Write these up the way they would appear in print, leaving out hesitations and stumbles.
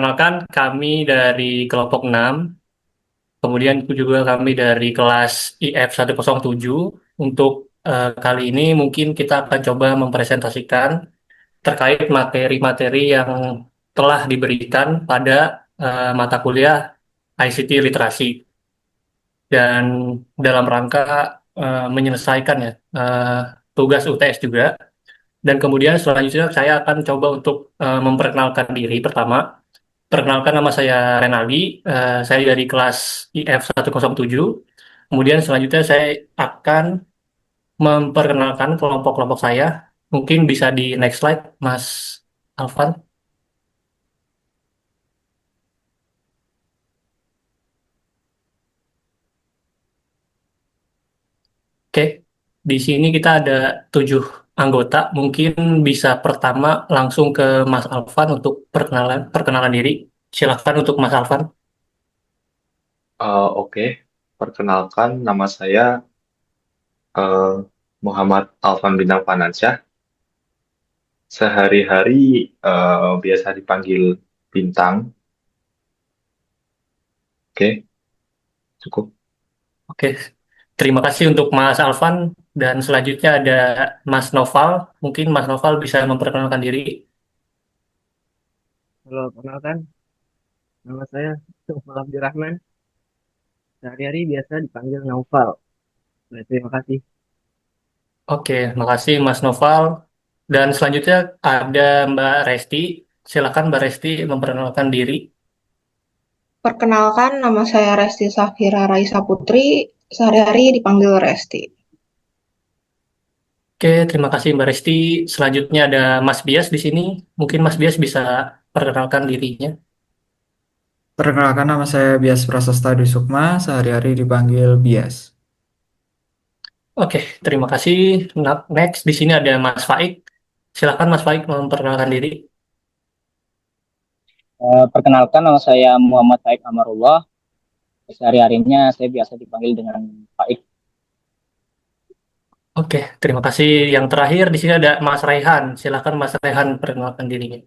perkenalkan kami dari kelompok 6, kemudian juga kami dari kelas IF 107. Untuk kali ini mungkin kita akan coba mempresentasikan terkait materi-materi yang telah diberikan pada mata kuliah ICT Literasi dan dalam rangka menyelesaikan ya tugas UTS juga. Dan kemudian selanjutnya saya akan coba untuk memperkenalkan diri pertama. Perkenalkan, nama saya Renaldi, saya dari kelas IF 107. Kemudian selanjutnya saya akan memperkenalkan kelompok-kelompok saya. Mungkin bisa di next slide, Mas Alvan. Oke, di sini kita ada 7 anggota. Mungkin bisa pertama langsung ke Mas Alvan untuk perkenalan perkenalan diri. Silakan untuk Mas Alvan. Oke, perkenalkan nama saya eh, Muhammad Alfan Bintang Panansyah. Sehari-hari biasa dipanggil Bintang. Oke, cukup. Oke, terima kasih untuk Mas Alvan. Dan selanjutnya ada Mas Noval. Mungkin Mas Noval bisa memperkenalkan diri. Halo, kenalkan, nama saya Naufal Abdirrahman. Sehari-hari biasa dipanggil Naufal. Baik, terima kasih. Oke, makasih Mas Noval. Dan selanjutnya ada Mbak Resti. Silakan Mbak Resti memperkenalkan diri. Perkenalkan, nama saya Resti Safira Raisa Putri, sehari-hari dipanggil Resti. Oke, terima kasih Mbak Resti. Selanjutnya ada Mas Bias di sini. Mungkin Mas Bias bisa perkenalkan dirinya. Perkenalkan nama saya Bias Prasasta Dwi Sukma, sehari-hari dipanggil Bias. Oke, terima kasih. Next, di sini ada Mas Faik. Silakan Mas Faik memperkenalkan diri. Perkenalkan nama saya Muhammad Faik Amarullah. Sehari-harinya saya biasa dipanggil dengan Faik. Oke, terima kasih. Yang terakhir di sini ada Mas Raihan. Silakan Mas Raihan perkenalkan dirinya.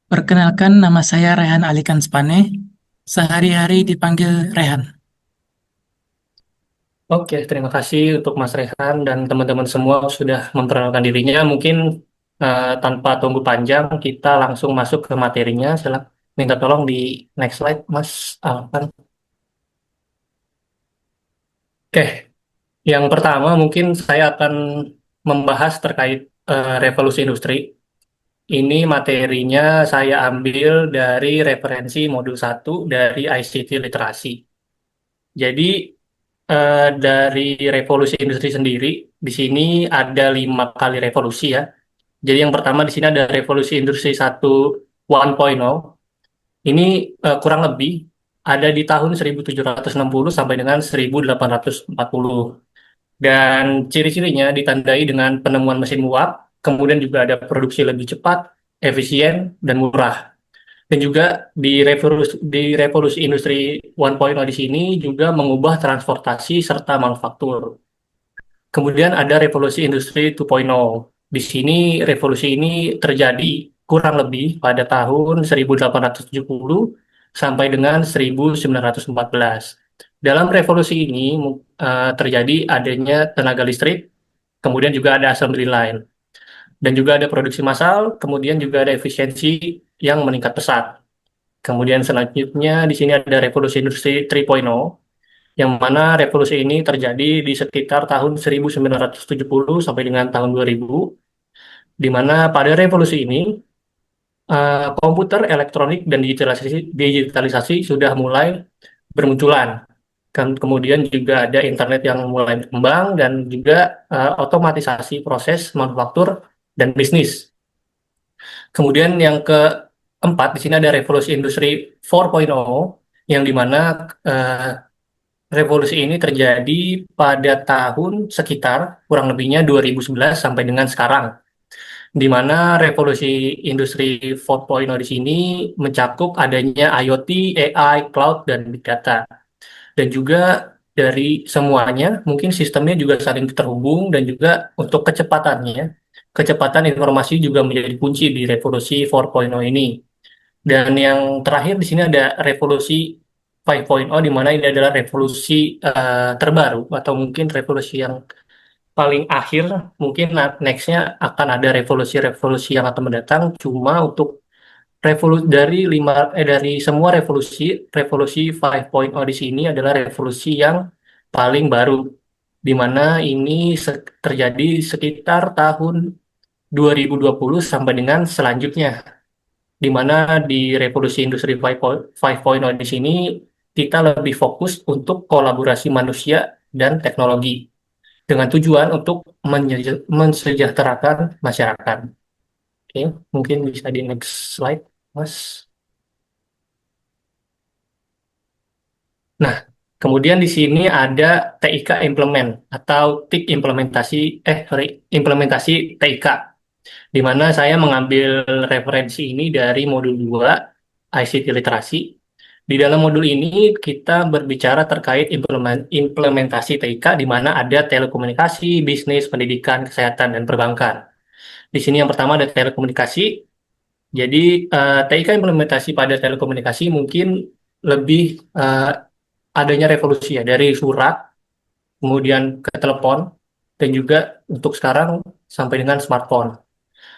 Perkenalkan, nama saya Rehan Alikan Spane. Sehari-hari dipanggil Rehan. Oke, terima kasih untuk Mas Rehan dan teman-teman semua sudah memperkenalkan dirinya. Mungkin tanpa tunggu panjang, kita langsung masuk ke materinya. Silakan minta tolong di next slide, Mas Alvan. Oke, yang pertama mungkin saya akan membahas terkait revolusi industri. Ini materinya saya ambil dari referensi modul 1 dari ICT Literasi. Jadi dari revolusi industri sendiri, di sini ada 5 kali revolusi ya. Jadi yang pertama di sini ada revolusi industri 1.0. Ini kurang lebih ada di tahun 1760 sampai dengan 1840. Dan ciri-cirinya ditandai dengan penemuan mesin uap, kemudian juga ada produksi lebih cepat, efisien, dan murah. Dan juga di revolusi industri 1.0 di sini juga mengubah transportasi serta manufaktur. Kemudian ada revolusi industri 2.0. Di sini revolusi ini terjadi kurang lebih pada tahun 1870 sampai dengan 1914. Dalam revolusi ini terjadi adanya tenaga listrik, kemudian juga ada assembly line, dan juga ada produksi massal, kemudian juga ada efisiensi yang meningkat pesat. Kemudian selanjutnya di sini ada revolusi industri 3.0, yang mana revolusi ini terjadi di sekitar tahun 1970 sampai dengan tahun 2000, di mana pada revolusi ini komputer, elektronik, dan digitalisasi sudah mulai bermunculan. Kemudian juga ada internet yang mulai berkembang dan juga otomatisasi proses manufaktur dan bisnis. Kemudian yang keempat di sini ada revolusi industri 4.0, yang dimana revolusi ini terjadi pada tahun sekitar kurang lebihnya 2011 sampai dengan sekarang, di mana revolusi industri 4.0 di sini mencakup adanya IoT, AI, cloud, dan big data. Dan juga dari semuanya, mungkin sistemnya juga saling terhubung dan juga untuk kecepatannya, kecepatan informasi juga menjadi kunci di revolusi 4.0 ini. Dan yang terakhir di sini ada revolusi 5.0, di mana ini adalah revolusi terbaru atau mungkin revolusi yang paling akhir. Mungkin nextnya akan ada revolusi-revolusi yang akan mendatang. Cuma untuk revolusi dari semua revolusi, revolusi 5.0 di sini adalah revolusi yang paling baru, di mana ini terjadi sekitar tahun 2020 sampai dengan selanjutnya, di mana di revolusi industri 5.0 di sini kita lebih fokus untuk kolaborasi manusia dan teknologi dengan tujuan untuk mensejahterakan masyarakat. Oke, mungkin bisa di next slide, Mas. Nah, kemudian di sini ada TIK implement atau TIK implementasi TIK, di mana saya mengambil referensi ini dari modul 2 ICT literasi. Di dalam modul ini kita berbicara terkait implementasi TIK, di mana ada telekomunikasi, bisnis, pendidikan, kesehatan, dan perbankan. Di sini yang pertama ada telekomunikasi. Jadi TIK implementasi pada telekomunikasi mungkin lebih adanya revolusi ya, dari surat kemudian ke telepon, dan juga untuk sekarang sampai dengan smartphone.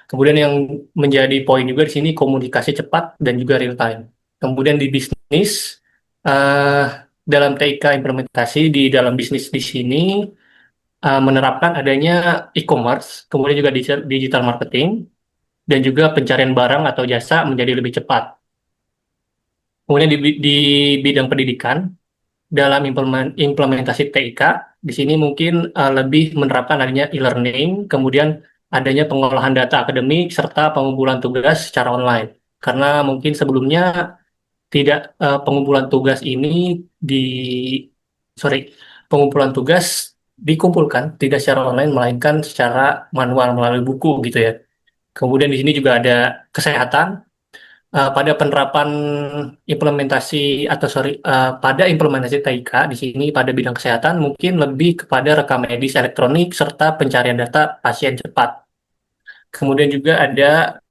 Kemudian yang menjadi poin juga di sini komunikasi cepat dan juga real time. Kemudian di bisnis, eh, dalam TIK implementasi di dalam bisnis di sini menerapkan adanya e-commerce, kemudian juga digital marketing, dan juga pencarian barang atau jasa menjadi lebih cepat. Kemudian di bidang pendidikan, dalam implementasi TIK, di sini mungkin lebih menerapkan adanya e-learning, kemudian adanya pengolahan data akademik, serta pengumpulan tugas secara online. Karena mungkin sebelumnya tidak pengumpulan tugas ini di sorry pengumpulan tugas dikumpulkan tidak secara online melainkan secara manual melalui buku gitu ya. Kemudian di sini juga ada kesehatan. Pada penerapan implementasi atau pada implementasi TIK di sini pada bidang kesehatan mungkin lebih kepada rekam medis elektronik serta pencarian data pasien cepat. Kemudian juga ada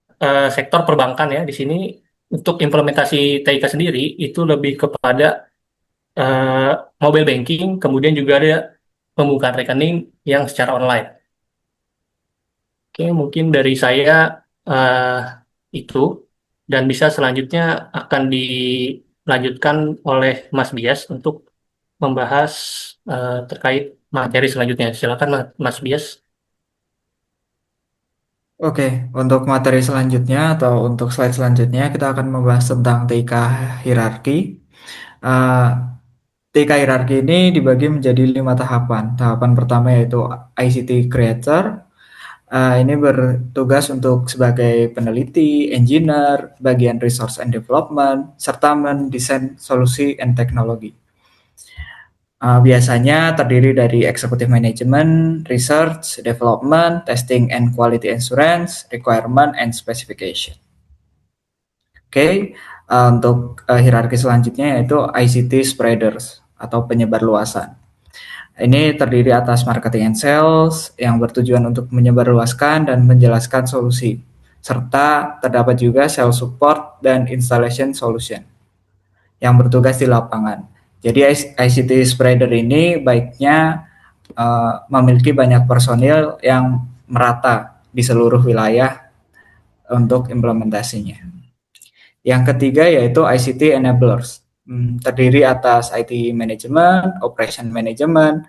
sektor perbankan ya di sini untuk implementasi TIK sendiri itu lebih kepada eh, mobile banking, kemudian juga ada pembukaan rekening yang secara online. Oke, mungkin dari saya eh, itu, dan bisa selanjutnya akan dilanjutkan oleh Mas Bias untuk membahas terkait materi selanjutnya. Silakan Mas Bias. Oke, untuk materi selanjutnya atau untuk slide selanjutnya kita akan membahas tentang TIK hierarki. Uh, TIK hierarki ini dibagi menjadi 5 tahapan. Tahapan pertama yaitu ICT Creator. Ini bertugas untuk sebagai peneliti, engineer, bagian resource and development, serta mendesain solusi and teknologi. Biasanya terdiri dari executive management, research, development, testing and quality assurance, requirement and specification. Oke, untuk hierarki selanjutnya yaitu ICT spreaders atau penyebar luasan. Ini terdiri atas marketing and sales yang bertujuan untuk menyebarluaskan dan menjelaskan solusi, serta terdapat juga sales support dan installation solution yang bertugas di lapangan. Jadi ICT spreader ini baiknya memiliki banyak personil yang merata di seluruh wilayah untuk implementasinya. Yang ketiga yaitu ICT enablers, terdiri atas IT management, operation management,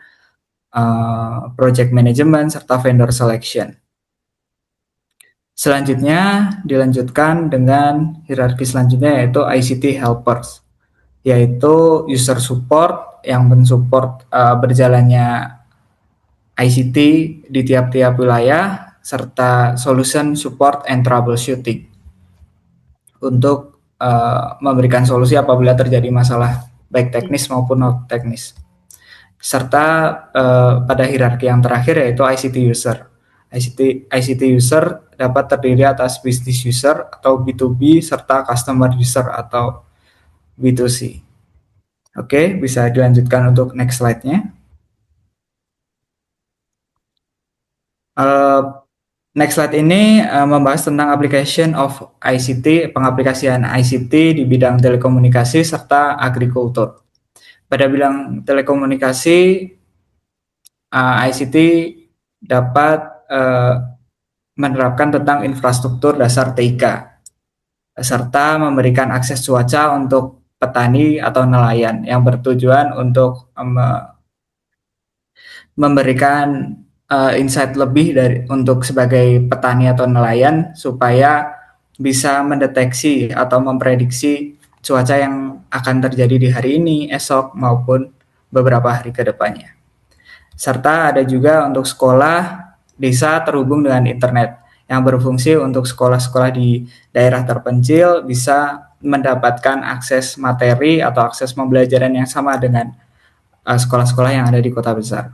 project management, serta vendor selection. Selanjutnya dilanjutkan dengan hierarki selanjutnya yaitu ICT helpers, yaitu user support yang mensupport berjalannya ICT di tiap-tiap wilayah, serta solution support and troubleshooting untuk memberikan solusi apabila terjadi masalah baik teknis maupun non teknis. Serta pada hierarki yang terakhir yaitu ICT user. ICT user dapat terdiri atas business user atau B2B serta customer user atau B2C. Oke, bisa dilanjutkan untuk next slide-nya. Next slide ini membahas tentang application of ICT, pengaplikasian ICT di bidang telekomunikasi serta agrikultur. Pada bidang telekomunikasi, ICT dapat menerapkan tentang infrastruktur dasar TIK, serta memberikan akses cuaca untuk petani atau nelayan yang bertujuan untuk memberikan insight lebih untuk sebagai petani atau nelayan supaya bisa mendeteksi atau memprediksi cuaca yang akan terjadi di hari ini, esok, maupun beberapa hari ke depannya. Serta ada juga untuk sekolah desa terhubung dengan internet yang berfungsi untuk sekolah-sekolah di daerah terpencil bisa mendapatkan akses materi atau akses pembelajaran yang sama dengan sekolah-sekolah yang ada di kota besar.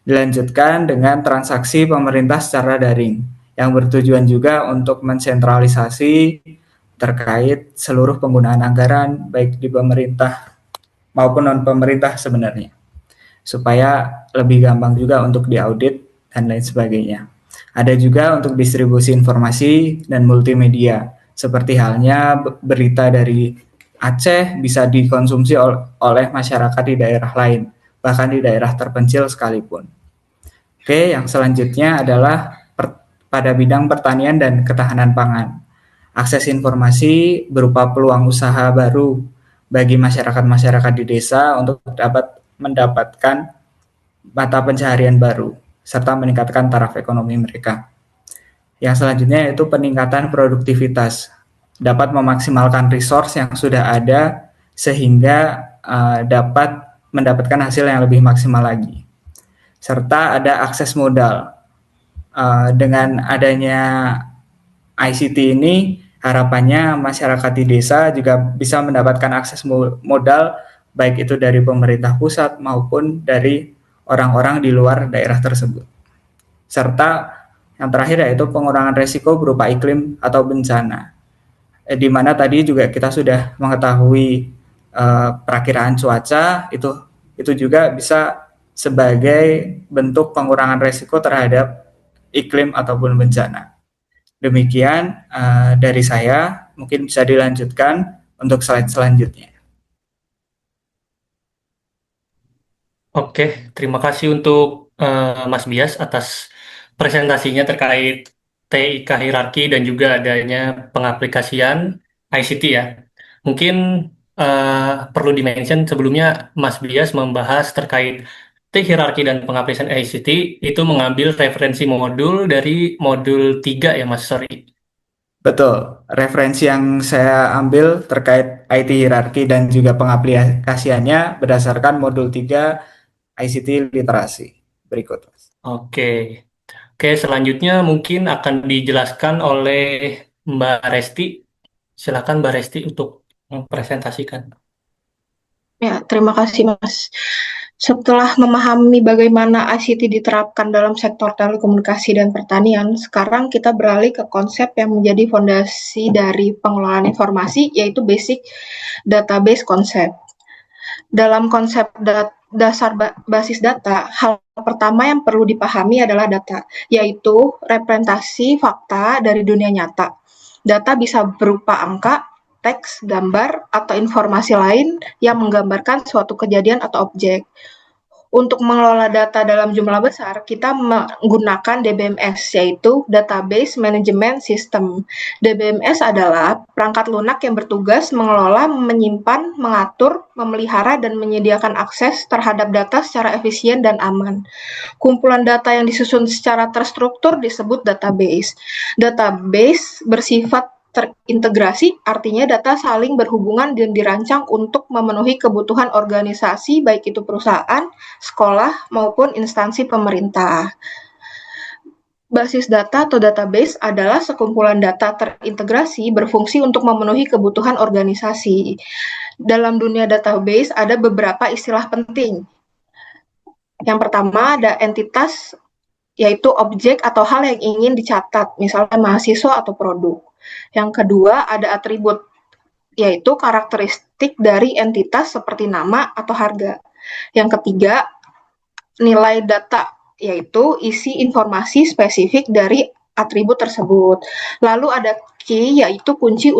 Dilanjutkan dengan transaksi pemerintah secara daring yang bertujuan juga untuk mensentralisasi terkait seluruh penggunaan anggaran baik di pemerintah maupun non-pemerintah sebenarnya, supaya lebih gampang juga untuk diaudit dan lain sebagainya. Ada juga untuk distribusi informasi dan multimedia, seperti halnya berita dari Aceh bisa dikonsumsi oleh masyarakat di daerah lain, bahkan di daerah terpencil sekalipun. Oke, yang selanjutnya adalah pada bidang pertanian dan ketahanan pangan. Akses informasi berupa peluang usaha baru bagi masyarakat-masyarakat di desa untuk dapat mendapatkan mata pencaharian baru, serta meningkatkan taraf ekonomi mereka. Yang selanjutnya yaitu peningkatan produktivitas, dapat memaksimalkan resource yang sudah ada sehingga dapat mendapatkan hasil yang lebih maksimal lagi. Serta ada akses modal. Dengan adanya ICT ini, harapannya masyarakat di desa juga bisa mendapatkan akses modal, baik itu dari pemerintah pusat maupun dari orang-orang di luar daerah tersebut. Serta yang terakhir yaitu pengurangan resiko berupa iklim atau bencana, di mana tadi juga kita sudah mengetahui perakiraan cuaca, itu juga bisa sebagai bentuk pengurangan resiko terhadap iklim ataupun bencana. Demikian dari saya, mungkin bisa dilanjutkan untuk slide selanjutnya. Oke, terima kasih untuk Mas Bias atas presentasinya terkait TIK hierarki dan juga adanya pengaplikasian ICT ya. Mungkin perlu di-mention sebelumnya Mas Bias membahas terkait hierarki dan pengaplikasian ICT itu mengambil referensi modul dari modul 3 ya Mas, sorry. Betul, referensi yang saya ambil terkait IT hierarki dan juga pengaplikasiannya berdasarkan modul 3 ICT literasi. Berikut. Oke, selanjutnya mungkin akan dijelaskan oleh Mbak Resti. Silakan Mbak Resti untuk mempresentasikan. Ya, terima kasih Mas. Setelah memahami bagaimana ICT diterapkan dalam sektor telekomunikasi dan pertanian, sekarang kita beralih ke konsep yang menjadi fondasi dari pengelolaan informasi, yaitu basic database konsep. Dalam konsep dasar basis data, hal pertama yang perlu dipahami adalah data, yaitu representasi fakta dari dunia nyata. Data bisa berupa angka, teks, gambar, atau informasi lain yang menggambarkan suatu kejadian atau objek. Untuk mengelola data dalam jumlah besar, kita menggunakan DBMS, yaitu Database Management System. DBMS adalah perangkat lunak yang bertugas mengelola, menyimpan, mengatur, memelihara, dan menyediakan akses terhadap data secara efisien dan aman. Kumpulan data yang disusun secara terstruktur disebut database. Database bersifat terintegrasi, artinya data saling berhubungan dan dirancang untuk memenuhi kebutuhan organisasi, baik itu perusahaan, sekolah, maupun instansi pemerintah. Basis data atau database adalah sekumpulan data terintegrasi berfungsi untuk memenuhi kebutuhan organisasi. Dalam dunia database ada beberapa istilah penting. Yang pertama ada entitas, yaitu objek atau hal yang ingin dicatat, misalnya mahasiswa atau produk. Yang kedua ada atribut, yaitu karakteristik dari entitas seperti nama atau harga. Yang ketiga, nilai data, yaitu isi informasi spesifik dari atribut tersebut. Lalu ada key, yaitu kunci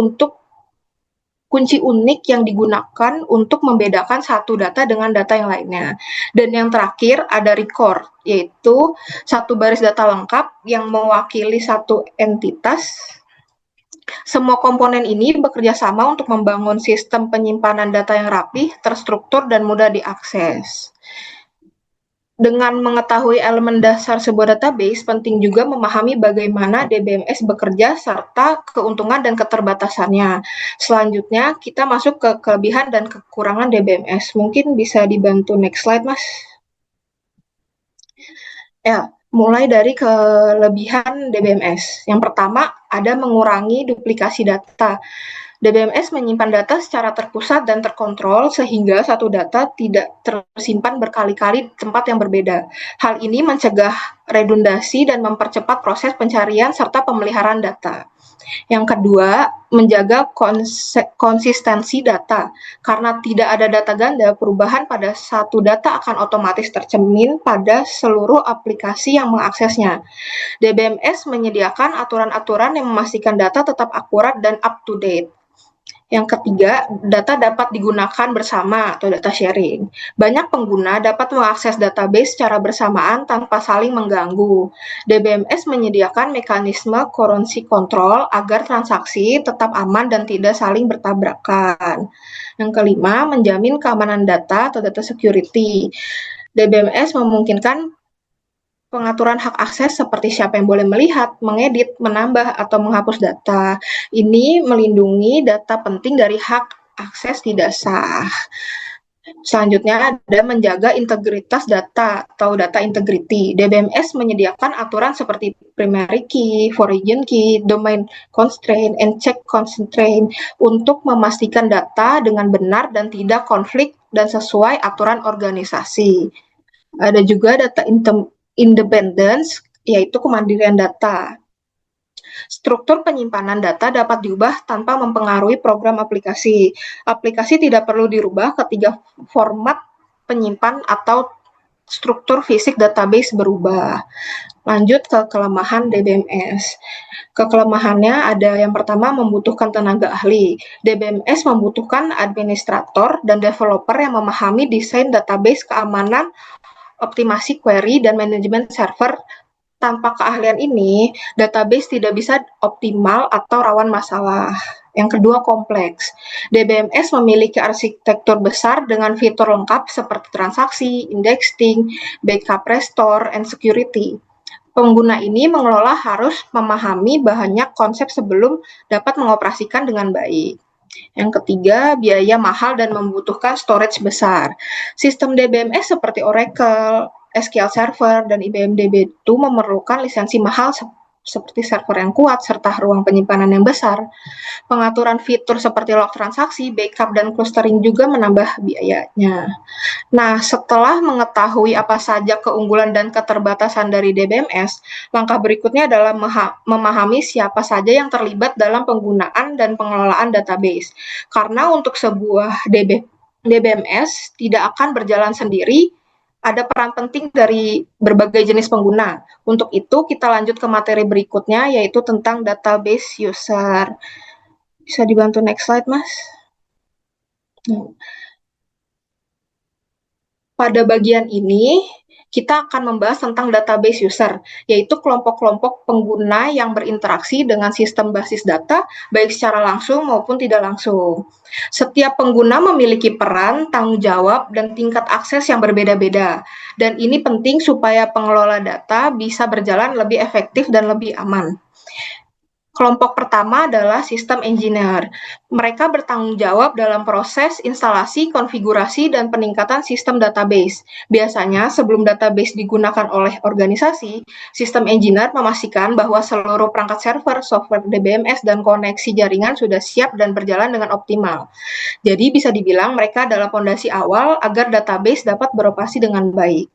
unik yang digunakan untuk membedakan satu data dengan data yang lainnya. Dan yang terakhir ada record, yaitu satu baris data lengkap yang mewakili satu entitas. Semua komponen ini bekerja sama untuk membangun sistem penyimpanan data yang rapih, terstruktur, dan mudah diakses. Dengan mengetahui elemen dasar sebuah database, penting juga memahami bagaimana DBMS bekerja serta keuntungan dan keterbatasannya. Selanjutnya, kita masuk ke kelebihan dan kekurangan DBMS. Mungkin bisa dibantu next slide, Mas. Ya, mulai dari kelebihan DBMS. Yang pertama, ada mengurangi duplikasi data. DBMS menyimpan data secara terpusat dan terkontrol sehingga satu data tidak tersimpan berkali-kali di tempat yang berbeda. Hal ini mencegah redundasi dan mempercepat proses pencarian serta pemeliharaan data. Yang kedua, menjaga konsistensi data. Karena tidak ada data ganda, perubahan pada satu data akan otomatis tercermin pada seluruh aplikasi yang mengaksesnya. DBMS menyediakan aturan-aturan yang memastikan data tetap akurat dan up-to-date. Yang ketiga, data dapat digunakan bersama atau data sharing. Banyak pengguna dapat mengakses database secara bersamaan tanpa saling mengganggu. DBMS menyediakan mekanisme currency control agar transaksi tetap aman dan tidak saling bertabrakan. Yang kelima, menjamin keamanan data atau data security. DBMS memungkinkan pengaturan hak akses seperti siapa yang boleh melihat, mengedit, menambah, atau menghapus data. Ini melindungi data penting dari hak akses tidak sah. Selanjutnya ada menjaga integritas data atau data integrity. DBMS menyediakan aturan seperti primary key, origin key, domain constraint, and check constraint untuk memastikan data dengan benar dan tidak konflik dan sesuai aturan organisasi. Ada juga data independence, yaitu kemandirian data. Struktur penyimpanan data dapat diubah tanpa mempengaruhi program aplikasi. Aplikasi tidak perlu dirubah ketika format penyimpan atau struktur fisik database berubah. Lanjut ke kelemahan DBMS. Kelemahannya ada yang pertama membutuhkan tenaga ahli. DBMS membutuhkan administrator dan developer yang memahami desain database, keamanan, optimasi query, dan manajemen server. Tanpa keahlian ini, database tidak bisa optimal atau rawan masalah. Yang kedua, kompleks. DBMS memiliki arsitektur besar dengan fitur lengkap seperti transaksi, indexing, backup, restore, and security. Pengguna ini mengelola harus memahami banyak konsep sebelum dapat mengoperasikan dengan baik. Yang ketiga, biaya mahal dan membutuhkan storage besar. Sistem DBMS seperti Oracle, SQL Server, dan IBM DB2 memerlukan lisensi mahal seperti server yang kuat, serta ruang penyimpanan yang besar. Pengaturan fitur seperti log transaksi, backup, dan clustering juga menambah biayanya. Nah, setelah mengetahui apa saja keunggulan dan keterbatasan dari DBMS, langkah berikutnya adalah memahami siapa saja yang terlibat dalam penggunaan dan pengelolaan database. Karena untuk sebuah DBMS tidak akan berjalan sendiri, ada peran penting dari berbagai jenis pengguna. Untuk itu, kita lanjut ke materi berikutnya, yaitu tentang database user. Bisa dibantu next slide, Mas? Pada bagian ini, kita akan membahas tentang database user, yaitu kelompok-kelompok pengguna yang berinteraksi dengan sistem basis data, baik secara langsung maupun tidak langsung. Setiap pengguna memiliki peran, tanggung jawab, dan tingkat akses yang berbeda-beda. Dan ini penting supaya pengelola data bisa berjalan lebih efektif dan lebih aman. Kelompok pertama adalah sistem engineer. Mereka bertanggung jawab dalam proses instalasi, konfigurasi, dan peningkatan sistem database. Biasanya, sebelum database digunakan oleh organisasi, sistem engineer memastikan bahwa seluruh perangkat server, software DBMS, dan koneksi jaringan sudah siap dan berjalan dengan optimal. Jadi, bisa dibilang mereka adalah fondasi awal agar database dapat beroperasi dengan baik.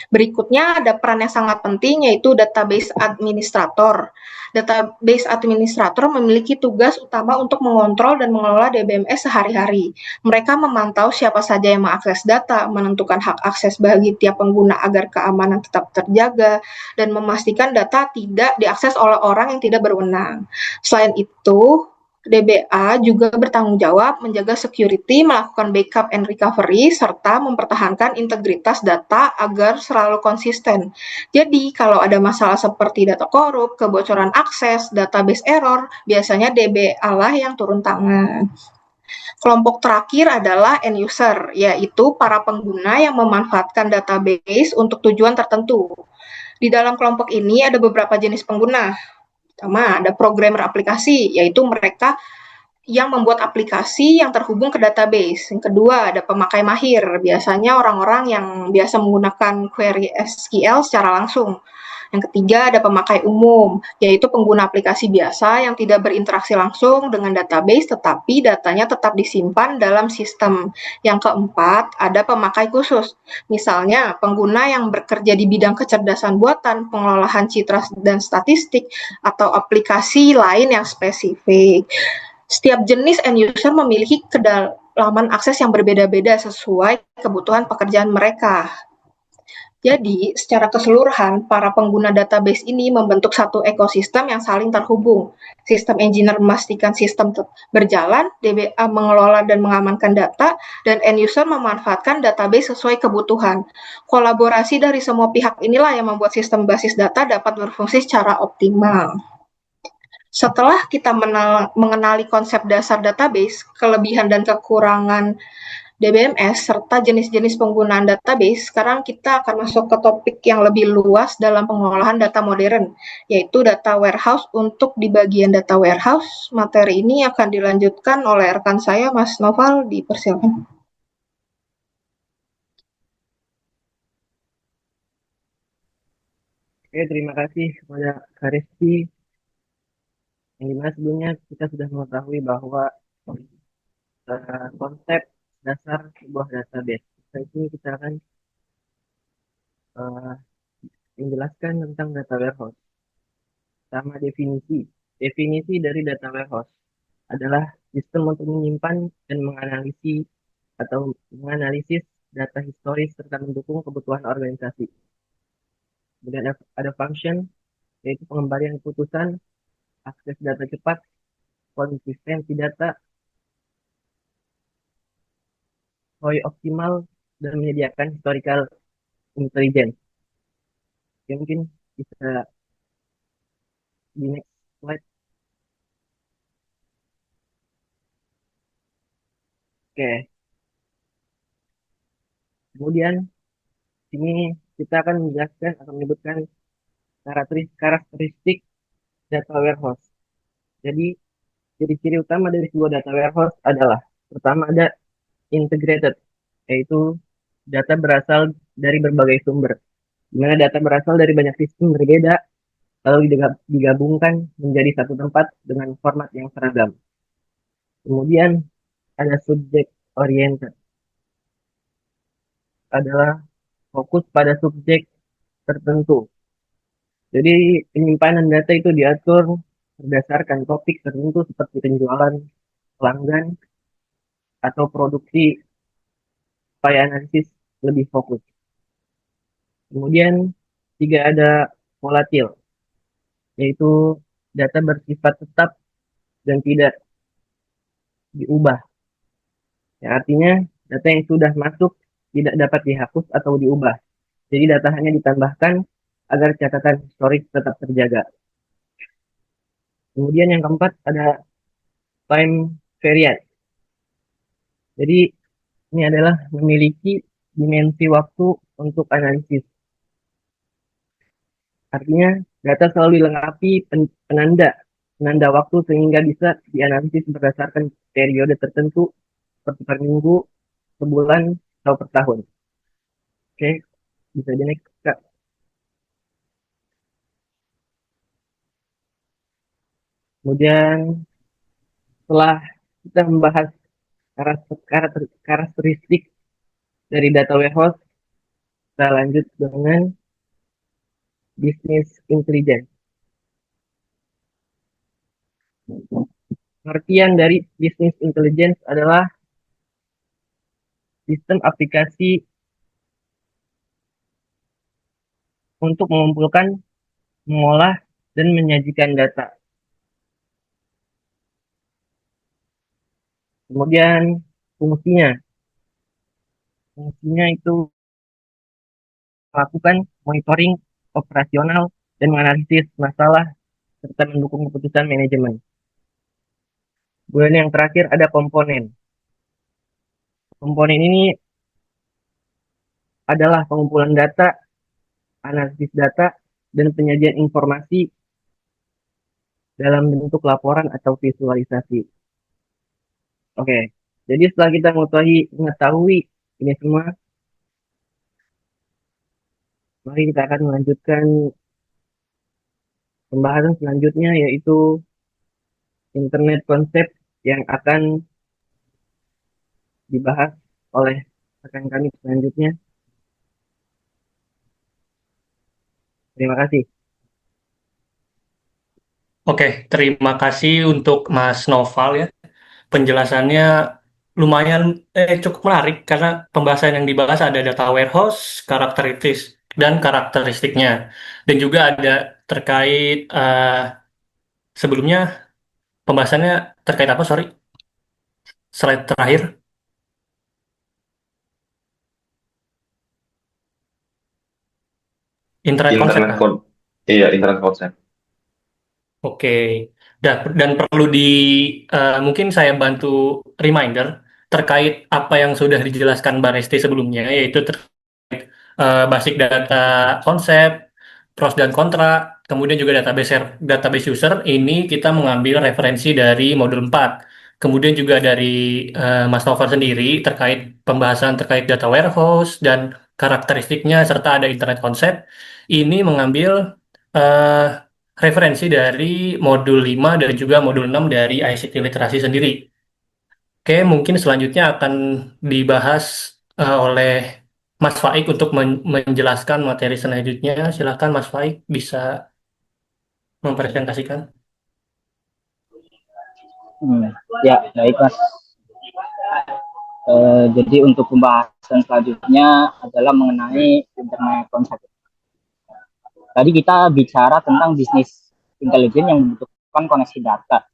Berikutnya ada peran yang sangat penting, yaitu database administrator. Database administrator memiliki tugas utama untuk mengontrol dan mengelola DBMS sehari-hari. Mereka memantau siapa saja yang mengakses data, menentukan hak akses bagi tiap pengguna agar keamanan tetap terjaga, dan memastikan data tidak diakses oleh orang yang tidak berwenang. Selain itu, DBA juga bertanggung jawab menjaga security, melakukan backup and recovery, serta mempertahankan integritas data agar selalu konsisten. Jadi, kalau ada masalah seperti data korup, kebocoran akses, database error, biasanya DBA lah yang turun tangan. Kelompok terakhir adalah end user, yaitu para pengguna yang memanfaatkan database untuk tujuan tertentu. Di dalam kelompok ini ada beberapa jenis pengguna. Pertama, ada programmer aplikasi, yaitu mereka yang membuat aplikasi yang terhubung ke database. Yang kedua, ada pemakai mahir, biasanya orang-orang yang biasa menggunakan query SQL secara langsung. Yang ketiga, ada pemakai umum, yaitu pengguna aplikasi biasa yang tidak berinteraksi langsung dengan database, tetapi datanya tetap disimpan dalam sistem. Yang keempat, ada pemakai khusus, misalnya pengguna yang bekerja di bidang kecerdasan buatan, pengelolaan citra dan statistik, atau aplikasi lain yang spesifik. Setiap jenis end user memiliki kedalaman akses yang berbeda-beda sesuai kebutuhan pekerjaan mereka. Jadi, secara keseluruhan, para pengguna database ini membentuk satu ekosistem yang saling terhubung. Sistem engineer memastikan sistem berjalan, DBA mengelola dan mengamankan data, dan end user memanfaatkan database sesuai kebutuhan. Kolaborasi dari semua pihak inilah yang membuat sistem basis data dapat berfungsi secara optimal. Setelah kita mengenali konsep dasar database, kelebihan dan kekurangan DBMS, serta jenis-jenis penggunaan database, sekarang kita akan masuk ke topik yang lebih luas dalam pengolahan data modern, yaitu data warehouse. Untuk di bagian data warehouse, materi ini akan dilanjutkan oleh rekan saya, Mas Noval, dipersilakan. Oke, terima kasih kepada Kak Reski. Yang dimana sebelumnya kita sudah mengetahui bahwa konsep dasar sebuah database. Setelah ini kita akan menjelaskan tentang data warehouse. Sama definisi. Definisi dari data warehouse adalah sistem untuk menyimpan dan menganalisis data historis serta mendukung kebutuhan organisasi. Kemudian ada function, yaitu pengembalian keputusan, akses data cepat, konsistensi data, ROI optimal, dan menyediakan historical intelligence. Ya, mungkin bisa di next slide. Oke. Kemudian sini kita akan menjelaskan atau menyebutkan karakteristik data warehouse. Jadi ciri-ciri utama dari sebuah data warehouse adalah pertama ada integrated, yaitu data berasal dari berbagai sumber. Di mana data berasal dari banyak sistem berbeda, lalu digabungkan menjadi satu tempat dengan format yang seragam. Kemudian ada subject oriented, adalah fokus pada subjek tertentu. Jadi penyimpanan data itu diatur berdasarkan topik tertentu seperti penjualan, pelanggan, atau produksi supaya analisis lebih fokus. Kemudian tiga ada volatil, yaitu data bersifat tetap dan tidak diubah. Ya, artinya data yang sudah masuk tidak dapat dihapus atau diubah. Jadi data hanya ditambahkan agar catatan historis tetap terjaga. Kemudian yang keempat ada time variant. Jadi ini adalah memiliki dimensi waktu untuk analisis. Artinya data selalu dilengkapi penanda waktu sehingga bisa dianalisis berdasarkan periode tertentu seperti per minggu, sebulan, atau per tahun. Oke, bisa di next, Kak. Kemudian setelah kita membahas karakteristik dari data warehouse, kita lanjut dengan business intelligence. Pengertian dari business intelligence adalah sistem aplikasi untuk mengumpulkan, mengolah, dan menyajikan data. Kemudian fungsinya. Fungsinya itu melakukan monitoring operasional dan menganalisis masalah serta mendukung keputusan manajemen. Kemudian yang terakhir ada komponen. Komponen ini adalah pengumpulan data, analisis data, dan penyajian informasi dalam bentuk laporan atau visualisasi. Oke, jadi setelah kita mengetahui ini semua, mari kita akan melanjutkan pembahasan selanjutnya, yaitu internet konsep yang akan dibahas oleh rekan kami selanjutnya. Terima kasih. Oke, terima kasih untuk Mas Noval ya. Penjelasannya lumayan cukup menarik karena pembahasan yang dibahas ada data warehouse, karakteristiknya, dan juga ada terkait sebelumnya pembahasannya terkait apa? Sorry, slide terakhir, internet konsep. Internet kon iya, internet konsep. Oke, dan perlu mungkin saya bantu reminder terkait apa yang sudah dijelaskan Mbak Resti sebelumnya, yaitu basic data konsep, pros dan kontra, kemudian juga database user. Ini kita mengambil referensi dari modul 4. Kemudian juga dari Mas Novel sendiri terkait pembahasan terkait data warehouse dan karakteristiknya serta ada internet konsep. Ini mengambil eh, referensi dari modul 5 dan juga modul 6 dari ICT literasi sendiri. Oke, mungkin selanjutnya akan dibahas oleh Mas Faik untuk menjelaskan materi selanjutnya. Silakan Mas Faik bisa mempresentasikan. Ya, baik Mas. Jadi untuk pembahasan selanjutnya adalah mengenai internet konsep. Tadi kita bicara tentang bisnis intelijen yang membutuhkan koneksi data.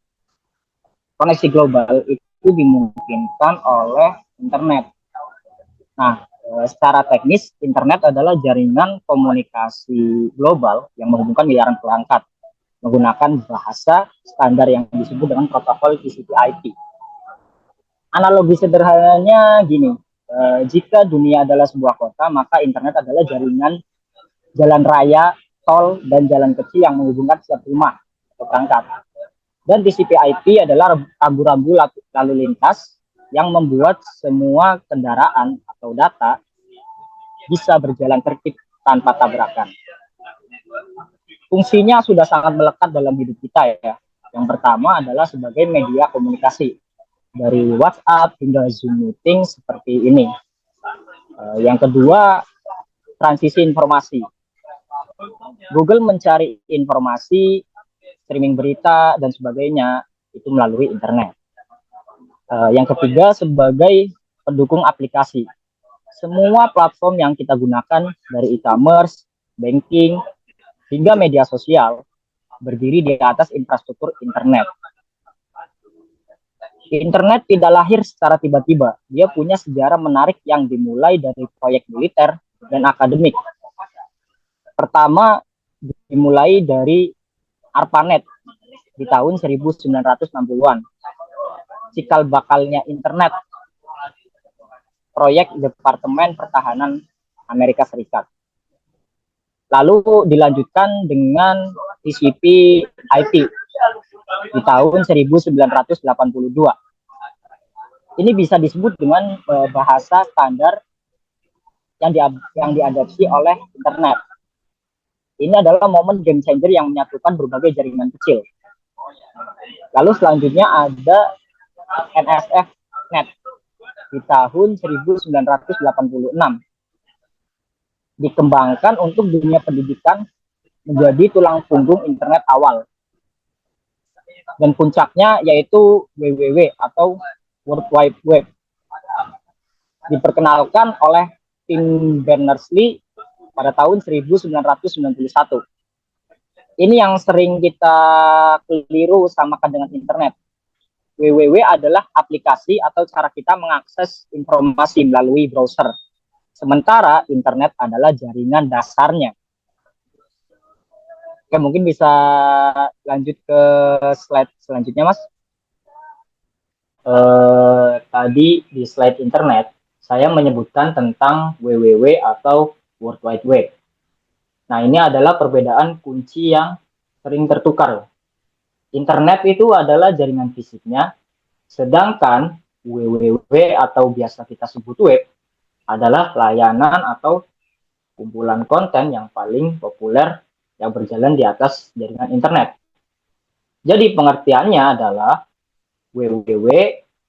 Koneksi global itu dimungkinkan oleh internet. Nah, secara teknis, internet adalah jaringan komunikasi global yang menghubungkan miliaran perangkat menggunakan bahasa standar yang disebut dengan protokol TCP/IP. Analogi sederhananya gini, jika dunia adalah sebuah kota, maka internet adalah jaringan jalan raya, tol, dan jalan kecil yang menghubungkan setiap rumah atau perangkat. Dan TCP/IP adalah rambu-rambu lalu lintas yang membuat semua kendaraan atau data bisa berjalan tertib tanpa tabrakan. Fungsinya sudah sangat melekat dalam hidup kita ya. Yang pertama adalah sebagai media komunikasi dari WhatsApp hingga Zoom meeting seperti ini. Yang kedua, transisi informasi. Google mencari informasi, streaming berita, dan sebagainya itu melalui internet. Yang ketiga, sebagai pendukung aplikasi. Semua platform yang kita gunakan dari e-commerce, banking, hingga media sosial berdiri di atas infrastruktur internet. Internet tidak lahir secara tiba-tiba. Dia punya sejarah menarik yang dimulai dari proyek militer dan akademik. Pertama, dimulai dari ARPANET di tahun 1960-an. Cikal bakalnya internet, proyek Departemen Pertahanan Amerika Serikat. Lalu dilanjutkan dengan TCP/IP di tahun 1982. Ini bisa disebut dengan bahasa standar yang diadopsi oleh internet. Ini adalah momen game changer yang menyatukan berbagai jaringan kecil. Lalu selanjutnya ada NSF-Net di tahun 1986. Dikembangkan untuk dunia pendidikan menjadi tulang punggung internet awal. Dan puncaknya yaitu WWW atau World Wide Web. Diperkenalkan oleh Tim Berners-Lee pada tahun 1991. Ini yang sering kita keliru samakan dengan internet. WWW adalah aplikasi atau cara kita mengakses informasi melalui browser. Sementara internet adalah jaringan dasarnya. Oke, mungkin bisa lanjut ke slide selanjutnya, Mas. Tadi di slide internet, saya menyebutkan tentang WWW atau World Wide Web. Nah, ini adalah perbedaan kunci yang sering tertukar. Internet itu adalah jaringan fisiknya, sedangkan WWW atau biasa kita sebut web adalah layanan atau kumpulan konten yang paling populer yang berjalan di atas jaringan internet. Jadi pengertiannya adalah WWW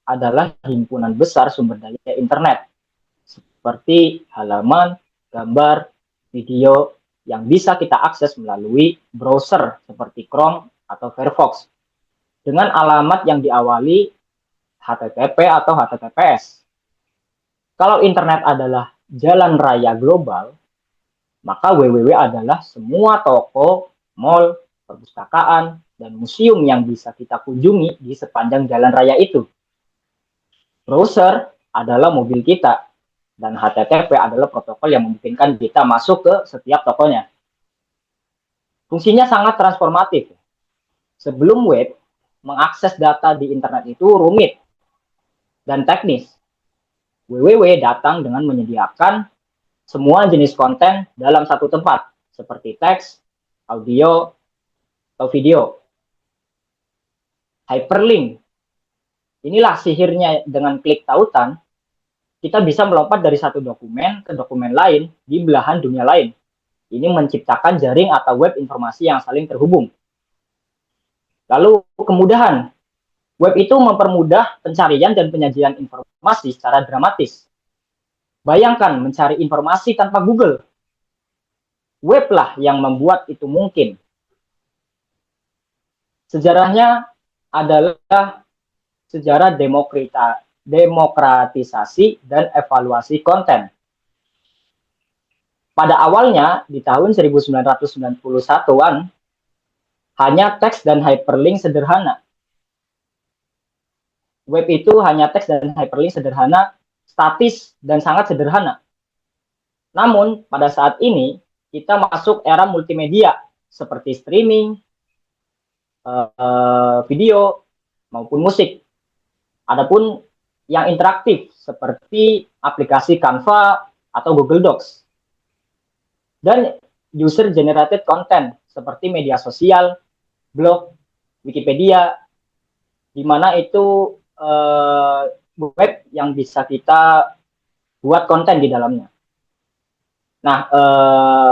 adalah himpunan besar sumber daya internet seperti halaman, gambar, video yang bisa kita akses melalui browser seperti Chrome atau Firefox dengan alamat yang diawali HTTP atau HTTPS. Kalau internet adalah jalan raya global, maka WWW adalah semua toko, mall, perpustakaan, dan museum yang bisa kita kunjungi di sepanjang jalan raya itu. Browser adalah mobil kita, dan HTTP adalah protokol yang memungkinkan kita masuk ke setiap tokonya. Fungsinya sangat transformatif. Sebelum web, mengakses data di internet itu rumit dan teknis. WWW datang dengan menyediakan semua jenis konten dalam satu tempat, seperti teks, audio, atau video. Hyperlink. Inilah sihirnya, dengan klik tautan, kita bisa melompat dari satu dokumen ke dokumen lain di belahan dunia lain. Ini menciptakan jaring atau web informasi yang saling terhubung. Lalu kemudahan. Web itu mempermudah pencarian dan penyajian informasi secara dramatis. Bayangkan mencari informasi tanpa Google. Weblah yang membuat itu mungkin. Sejarahnya adalah sejarah demokratisasi dan evaluasi konten. Pada awalnya, di tahun 1991-an, hanya teks dan hyperlink sederhana. Web itu hanya teks dan hyperlink sederhana, statis, dan sangat sederhana. Namun, pada saat ini, kita masuk era multimedia, seperti streaming, video, maupun musik. Adapun yang interaktif, seperti aplikasi Canva atau Google Docs. Dan user-generated content, seperti media sosial, blog, Wikipedia, di mana itu web yang bisa kita buat konten di dalamnya. Nah,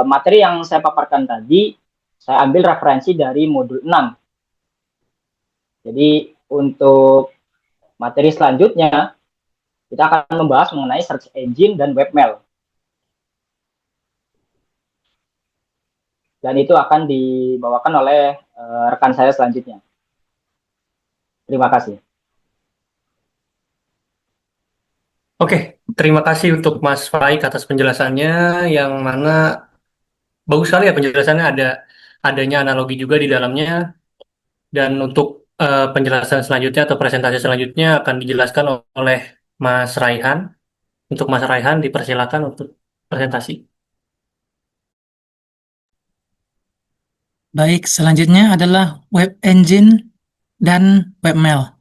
materi yang saya paparkan tadi, saya ambil referensi dari modul 6. Jadi, untuk materi selanjutnya, kita akan membahas mengenai search engine dan webmail. Dan itu akan dibawakan oleh rekan saya selanjutnya. Terima kasih. Oke, terima kasih untuk Mas Faik atas penjelasannya, yang mana bagus sekali ya penjelasannya, adanya analogi juga di dalamnya. Dan untuk penjelasan selanjutnya atau presentasi selanjutnya akan dijelaskan oleh Mas Raihan. Untuk Mas Raihan, dipersilakan untuk presentasi. Baik, selanjutnya adalah web engine dan webmail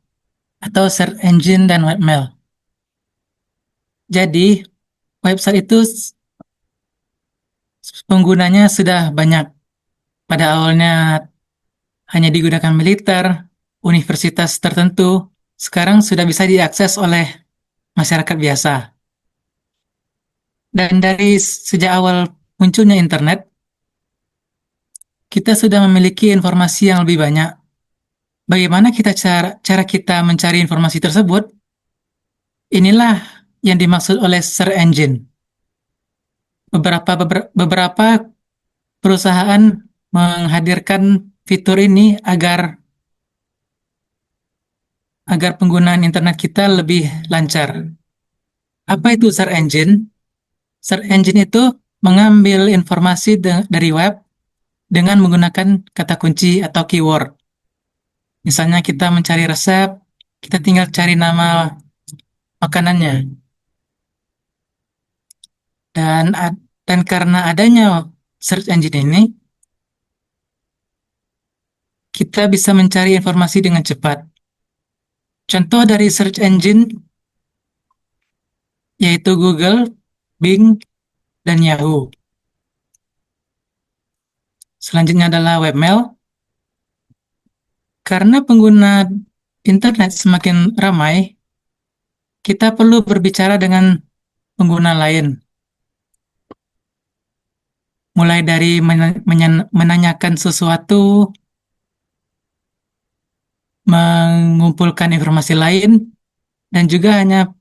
atau search engine dan webmail. Jadi, website itu penggunanya sudah banyak. Pada awalnya hanya digunakan militer, universitas tertentu, sekarang sudah bisa diakses oleh masyarakat biasa. Dan dari sejak awal munculnya internet, kita sudah memiliki informasi yang lebih banyak. Bagaimana cara kita mencari informasi tersebut? Inilah yang dimaksud oleh search engine. Beberapa perusahaan menghadirkan fitur ini agar agar penggunaan internet kita lebih lancar. Apa itu search engine? Search engine itu mengambil informasi dari web dengan menggunakan kata kunci atau keyword. Misalnya kita mencari resep, kita tinggal cari nama makanannya. Dan karena adanya search engine ini, kita bisa mencari informasi dengan cepat. Contoh dari search engine yaitu Google, Bing, dan Yahoo. Selanjutnya adalah webmail. Karena pengguna internet semakin ramai, kita perlu berbicara dengan pengguna lain. Mulai dari menanyakan sesuatu, mengumpulkan informasi lain, dan juga hanya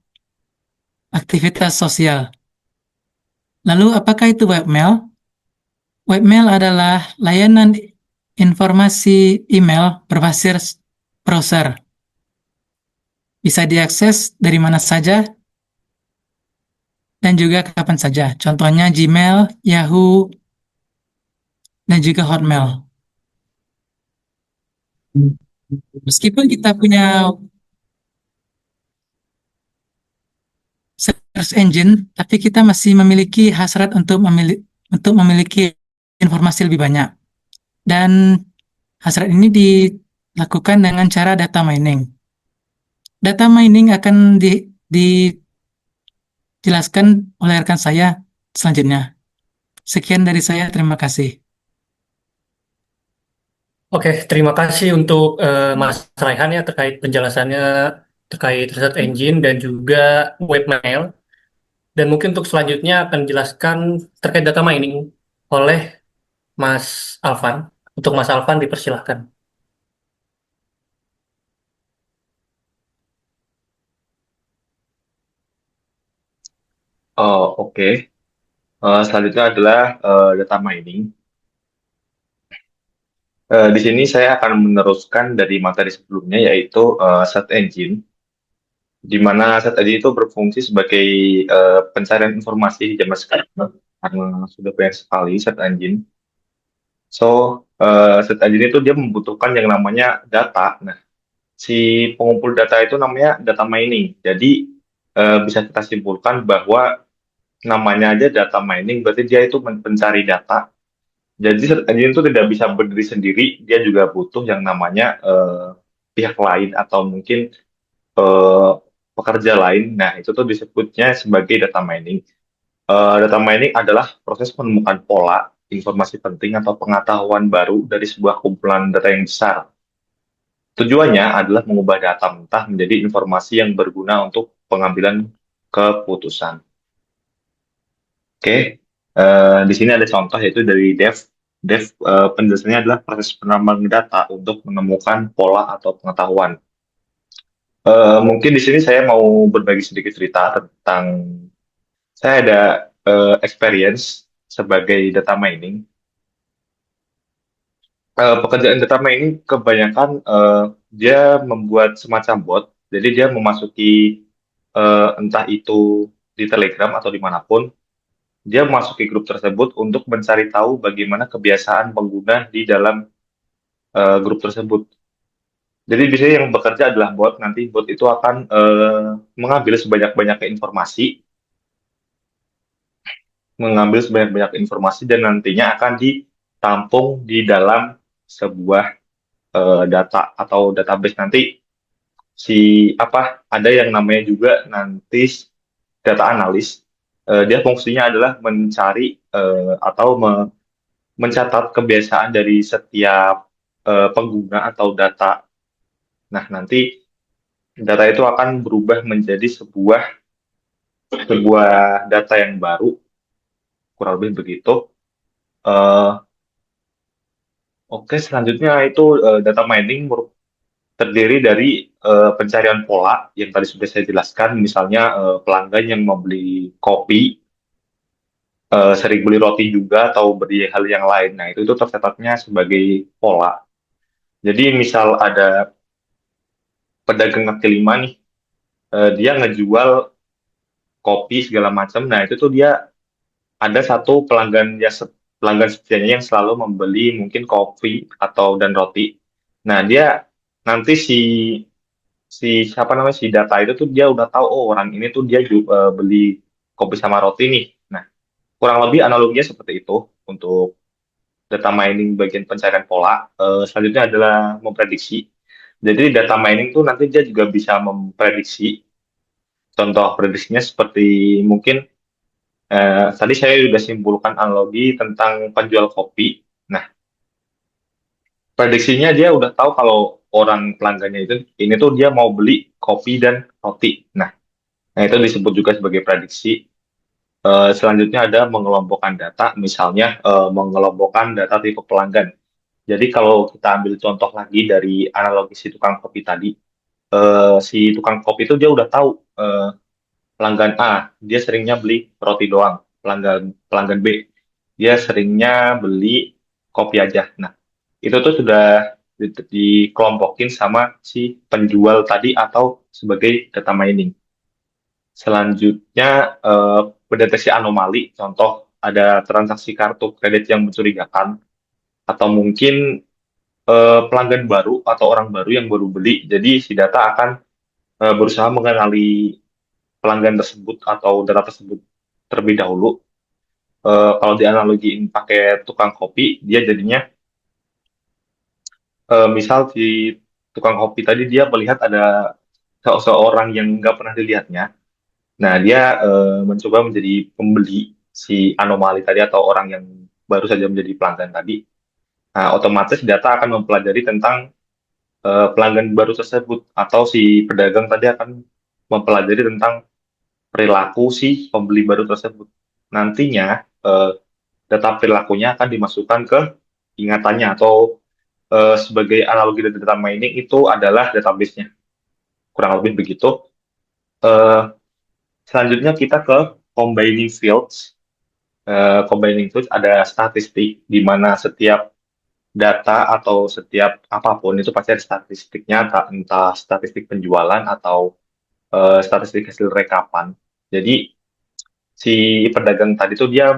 aktivitas sosial. Lalu, apakah itu webmail? Webmail adalah layanan informasi email berbasis browser. Bisa diakses dari mana saja dan juga kapan saja. Contohnya Gmail, Yahoo, dan juga Hotmail. Meskipun kita punya search engine, tapi kita masih memiliki hasrat untuk memiliki informasi lebih banyak. Dan hasrat ini dilakukan dengan cara data mining. Data mining akan dijelaskan oleh rekan saya selanjutnya. Sekian dari saya, terima kasih. Oke, terima kasih untuk Mas Raihan ya terkait penjelasannya terkait search engine dan juga webmail. Dan mungkin untuk selanjutnya akan dijelaskan terkait data mining oleh Mas Alvan. Untuk Mas Alvan dipersilahkan. Oh, oke. Selanjutnya adalah data mining. Di sini saya akan meneruskan dari materi sebelumnya, yaitu search engine, di mana search engine itu berfungsi sebagai pencarian informasi di zaman sekarang, karena sudah banyak sekali search engine. So, search engine itu dia membutuhkan yang namanya data. Nah, si pengumpul data itu namanya data mining. Jadi, bisa kita simpulkan bahwa namanya aja data mining, berarti dia itu mencari data. Jadi search engine itu tidak bisa berdiri sendiri, dia juga butuh yang namanya pihak lain atau mungkin eh, pekerja lain. Nah, itu tuh disebutnya sebagai data mining. Data mining adalah proses menemukan pola, informasi penting atau pengetahuan baru dari sebuah kumpulan data yang besar. Tujuannya adalah mengubah data mentah menjadi informasi yang berguna untuk pengambilan keputusan. Oke, di sini ada contoh yaitu dari Dev. Dev, penjelasannya adalah proses penambangan data untuk menemukan pola atau pengetahuan. Mungkin di sini saya mau berbagi sedikit cerita tentang saya ada experience sebagai data mining. Pekerjaan data mining kebanyakan dia membuat semacam bot, jadi dia memasuki entah itu di Telegram atau dimanapun, dia memasuki grup tersebut untuk mencari tahu bagaimana kebiasaan pengguna di dalam grup tersebut. Jadi biasanya yang bekerja adalah bot, nanti bot itu akan mengambil sebanyak-banyaknya informasi, dan nantinya akan ditampung di dalam sebuah data atau database. Nanti ada yang namanya juga nanti data analis. Dia fungsinya adalah mencari atau mencatat kebiasaan dari setiap pengguna atau data. Nah, nanti data itu akan berubah menjadi sebuah data yang baru, kurang lebih begitu. Oke, selanjutnya itu data mining terdiri dari pencarian pola yang tadi sudah saya jelaskan, misalnya pelanggan yang mau beli kopi, sering beli roti juga atau beli hal yang lain. Nah, itu tercatatnya sebagai pola. Jadi misal ada pedagang kaki lima nih, dia ngejual kopi segala macam. Nah, itu tuh dia ada satu pelanggan setianya yang selalu membeli mungkin kopi atau dan roti. Nah, dia nanti si siapa namanya si data itu tuh dia udah tahu, oh orang ini tuh dia beli kopi sama roti nih. Nah, kurang lebih analoginya seperti itu untuk data mining bagian pencarian pola. Selanjutnya adalah memprediksi. Jadi data mining tuh nanti dia juga bisa memprediksi. Contoh prediksinya seperti mungkin tadi saya sudah simpulkan analogi tentang penjual kopi. Nah, prediksinya dia udah tahu kalau orang pelanggannya itu ini tuh dia mau beli kopi dan roti. Nah, itu disebut juga sebagai prediksi. Selanjutnya ada mengelompokkan data, misalnya mengelompokkan data tipe pelanggan. Jadi kalau kita ambil contoh lagi dari analogi si tukang kopi tadi, si tukang kopi itu dia udah tahu pelanggan A dia seringnya beli roti doang, pelanggan pelanggan B dia seringnya beli kopi aja. Nah, itu tuh sudah dikelompokin sama si penjual tadi atau sebagai data mining. Selanjutnya mendeteksi anomali, contoh ada transaksi kartu kredit yang mencurigakan atau mungkin pelanggan baru atau orang baru yang baru beli. Jadi si data akan berusaha mengenali pelanggan tersebut atau data tersebut terlebih dahulu. Kalau dianalogiin pakai tukang kopi, dia jadinya misal si tukang kopi tadi dia melihat ada seorang yang nggak pernah dilihatnya. Nah, dia mencoba menjadi pembeli si anomali tadi atau orang yang baru saja menjadi pelanggan tadi. Nah, otomatis data akan mempelajari tentang pelanggan baru tersebut atau si pedagang tadi akan mempelajari tentang perilaku si pembeli baru tersebut. Nantinya data perilakunya akan dimasukkan ke ingatannya atau sebagai analogi dari data mining itu adalah database-nya. Kurang lebih begitu. Eh, Selanjutnya kita ke combining fields. Combining fields ada statistik di mana setiap data atau setiap apapun itu pasti ada statistiknya, entah statistik penjualan atau statistik hasil rekapan. Jadi si pedagang tadi tuh dia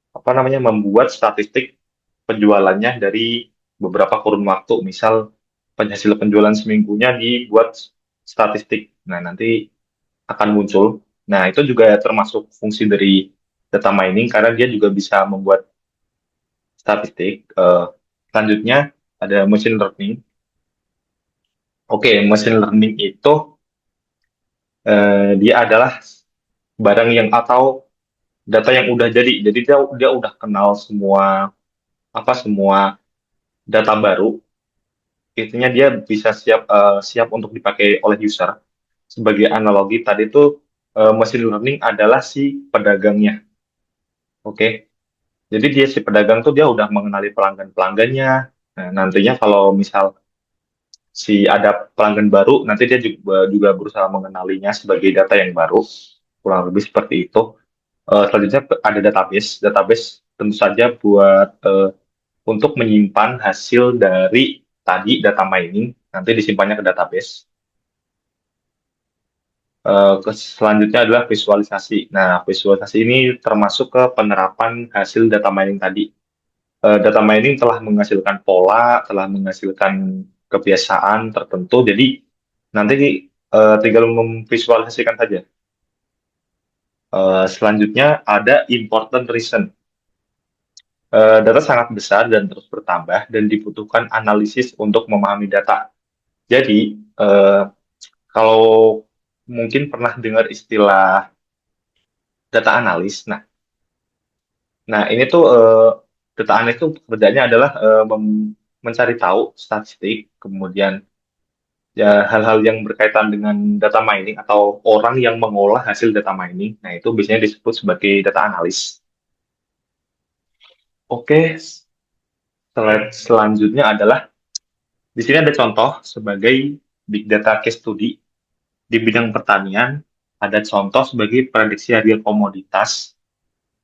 apa namanya membuat statistik penjualannya dari beberapa kurun waktu. Misal hasil penjualan seminggunya dibuat statistik. Nah, nanti akan muncul. Nah, itu juga termasuk fungsi dari data mining karena dia juga bisa membuat statistik. Selanjutnya ada machine learning. Oke, machine learning itu dia adalah barang yang atau data yang udah jadi. Jadi dia udah kenal semua data baru. Intinya dia bisa siap untuk dipakai oleh user. Sebagai analogi tadi tuh machine learning adalah si pedagangnya. Oke. Jadi dia si pedagang tuh dia udah mengenali pelanggan-pelanggannya. Nah, nantinya kalau misal si ada pelanggan baru, nanti dia juga berusaha mengenalinya sebagai data yang baru. Kurang lebih seperti itu. Selanjutnya ada database. Database tentu saja buat untuk menyimpan hasil dari tadi data mining, nanti disimpannya ke database. Selanjutnya adalah visualisasi. Nah, visualisasi ini termasuk ke penerapan hasil data mining tadi. Data mining telah menghasilkan pola, telah menghasilkan kebiasaan tertentu, jadi nanti tinggal memvisualisasikan saja. Selanjutnya ada important reason. Data sangat besar dan terus bertambah dan dibutuhkan analisis untuk memahami data. Jadi, kalau mungkin pernah dengar istilah data analis, nah ini tuh data analis itu pekerjaannya adalah mencari tahu statistik, kemudian ya hal-hal yang berkaitan dengan data mining atau orang yang mengolah hasil data mining. Nah, itu biasanya disebut sebagai data analis. Oke, slide selanjutnya adalah di sini ada contoh sebagai big data case study di bidang pertanian. Ada contoh sebagai prediksi harga komoditas,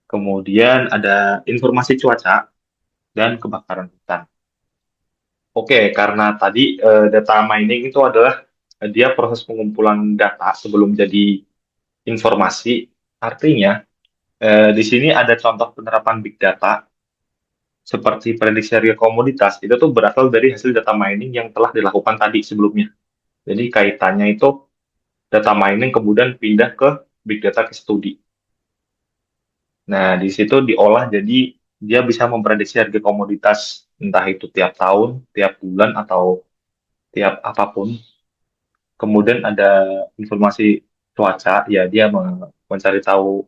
kemudian ada informasi cuaca dan kebakaran hutan. Oke, karena tadi data mining itu adalah dia proses pengumpulan data sebelum jadi informasi. Artinya, di sini ada contoh penerapan big data seperti prediksi harga komoditas. Itu tuh berasal dari hasil data mining yang telah dilakukan tadi sebelumnya. Jadi kaitannya itu data mining kemudian pindah ke big data case study. Nah, di situ diolah jadi dia bisa memprediksi harga komoditas entah itu tiap tahun, tiap bulan atau tiap apapun. Kemudian ada informasi cuaca, ya dia mencari tahu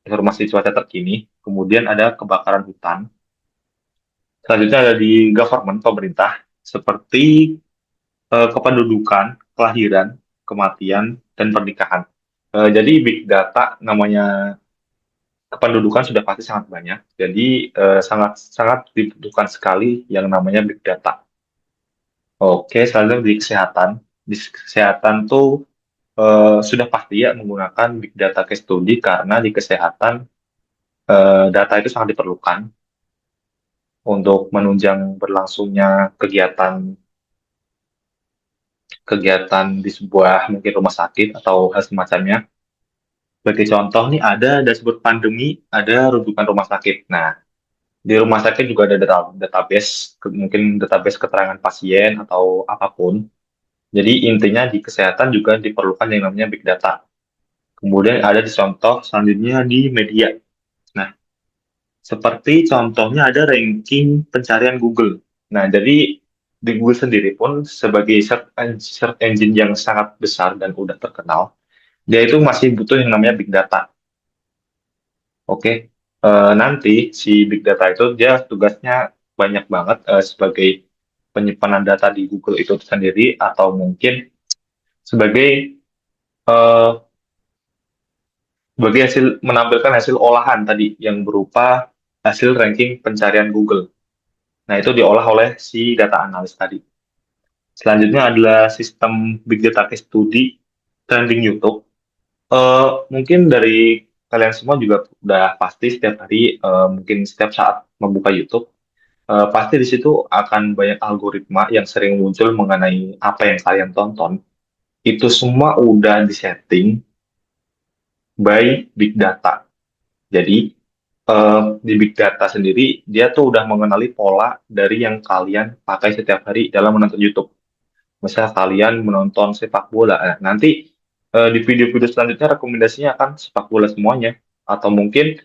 informasi cuaca terkini. Kemudian ada kebakaran hutan. Selanjutnya ada di government, pemerintah, seperti kependudukan, kelahiran, kematian, dan pernikahan. Jadi big data namanya kependudukan sudah pasti sangat banyak. Jadi sangat sangat dibutuhkan sekali yang namanya big data. Oke, selanjutnya di kesehatan. Di kesehatan tuh sudah pasti ya menggunakan big data case study karena di kesehatan data itu sangat diperlukan untuk menunjang berlangsungnya kegiatan kegiatan di sebuah mungkin rumah sakit atau hal semacamnya. Sebagai contoh nih ada dashboard pandemi, ada rujukan rumah sakit. Nah, di rumah sakit juga ada database, mungkin database keterangan pasien atau apapun. Jadi intinya di kesehatan juga diperlukan yang namanya big data. Kemudian ada di contoh selanjutnya di media. Nah, seperti contohnya ada ranking pencarian Google. Nah, jadi di Google sendiri pun sebagai search engine yang sangat besar dan udah terkenal, dia itu masih butuh yang namanya big data. Oke. Nanti si big data itu dia tugasnya banyak banget sebagai penyimpanan data di Google itu sendiri atau mungkin sebagai eh, sebagai hasil menampilkan hasil olahan tadi yang berupa hasil ranking pencarian Google. Nah, itu diolah oleh si data analis tadi. Selanjutnya adalah sistem big data case study trending YouTube. Mungkin dari kalian semua juga udah pasti setiap hari, mungkin setiap saat membuka YouTube, pasti di situ akan banyak algoritma yang sering muncul mengenai apa yang kalian tonton. Itu semua udah disetting by big data. Jadi di big data sendiri dia tuh udah mengenali pola dari yang kalian pakai setiap hari dalam menonton YouTube. Misal kalian menonton sepak bola, nanti di video-video selanjutnya rekomendasinya akan sepak bola semuanya. Atau mungkin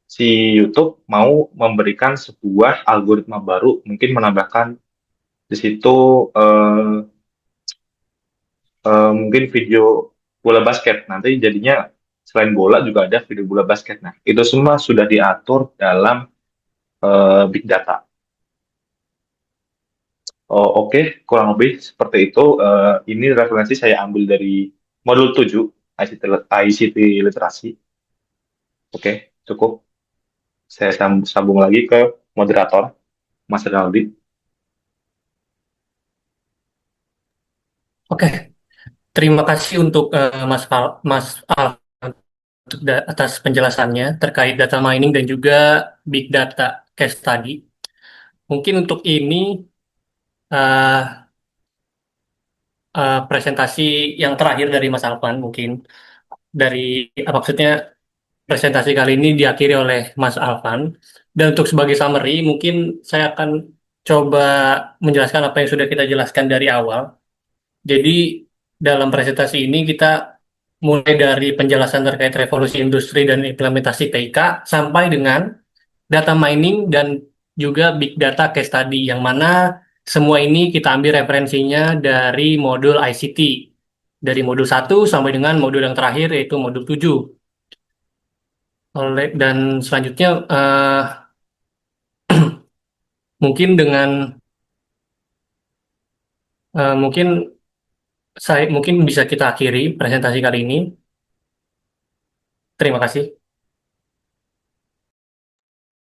si YouTube mau memberikan sebuah algoritma baru, mungkin menambahkan di situ eh, mungkin video bola basket. Nanti jadinya selain bola juga ada video bola basket. Nah, itu semua sudah diatur dalam big data. Oh, oke, kurang lebih seperti itu. Ini referensi saya ambil dari modul 7 ICT literasi. Oke, cukup. Saya sambung lagi ke moderator, Mas Rinaldi. Oke, terima kasih untuk Mas Al untuk atas penjelasannya terkait data mining dan juga big data case tadi. Mungkin untuk ini eh, presentasi yang terakhir dari Mas Alvan mungkin dari maksudnya presentasi kali ini diakhiri oleh Mas Alvan. Dan untuk sebagai summary, mungkin saya akan coba menjelaskan apa yang sudah kita jelaskan dari awal. Jadi, dalam presentasi ini kita mulai dari penjelasan terkait revolusi industri dan implementasi TIK sampai dengan data mining dan juga big data case study, yang mana semua ini kita ambil referensinya dari modul ICT. Dari modul 1 sampai dengan modul yang terakhir yaitu modul 7. Dan selanjutnya mungkin dengan mungkin mungkin bisa kita akhiri presentasi kali ini. Terima kasih.